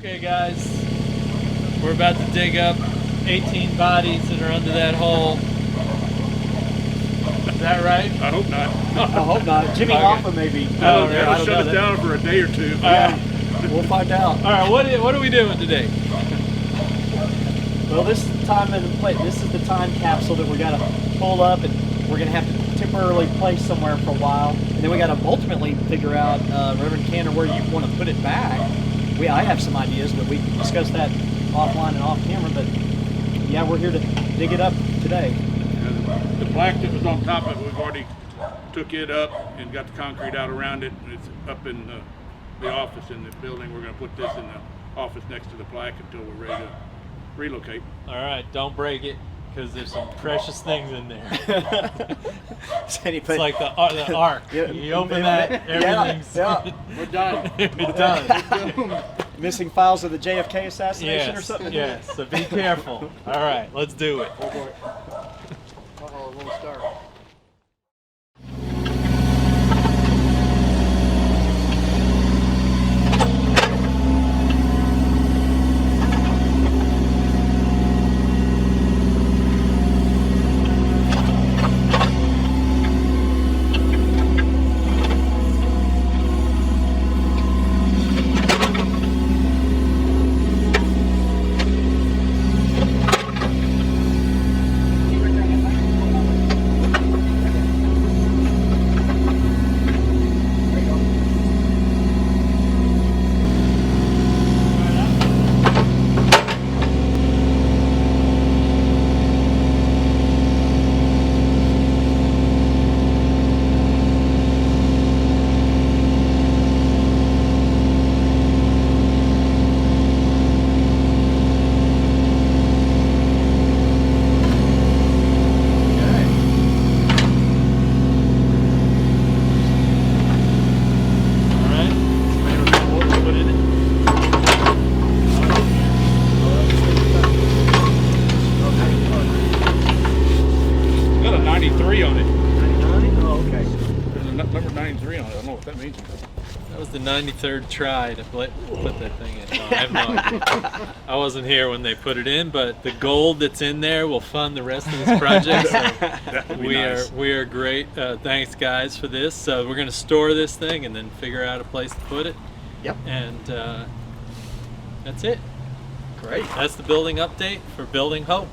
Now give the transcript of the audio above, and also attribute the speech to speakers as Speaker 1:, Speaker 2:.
Speaker 1: Okay guys, we're about to dig up 18 bodies that are under that hole. Is that right?
Speaker 2: I hope not.
Speaker 3: I hope not. Jimmy
Speaker 1: Okay.
Speaker 3: Hoffa maybe.
Speaker 2: That'll shut it down for a day or two.
Speaker 3: Yeah, we'll find out.
Speaker 1: All right, what are we doing today?
Speaker 3: Well, this is the time and place. This is the time capsule that we got to pull up, and we're gonna have to temporarily place somewhere for a while, and then we got to ultimately figure out, Reverend Cantor, where you want to put it back. I have some ideas, but we can discuss that offline and off camera. But yeah, we're here to dig it up today.
Speaker 2: The plaque that was on top of it, we've already took it up and got the concrete out around it, and it's up in the office in the building. We're going to put this in the office next to the plaque until we're ready to relocate.
Speaker 1: All right, don't break it, because there's some precious things in there. It's like the ark.
Speaker 3: Yeah.
Speaker 1: You open that, everything's
Speaker 2: We're done.
Speaker 1: we're done.
Speaker 3: Missing files of the JFK assassination or something?
Speaker 1: Yes, so be careful. All right, let's do it.
Speaker 3: Oh boy. Uh-oh, a little start.
Speaker 2: Got a 93 on it.
Speaker 3: 99? Oh, okay.
Speaker 2: There's a number 93 on it. I don't know what that means.
Speaker 1: That was the 93rd try to put that thing in. No, I have no idea. I wasn't here when they put it in, but the gold that's in there will fund the rest of this project. So we are great. Thanks guys for this. So we're going to store this thing and then figure out a place to put it.
Speaker 3: Yep.
Speaker 1: And that's it.
Speaker 3: Great.
Speaker 1: That's the building update for Building Hope.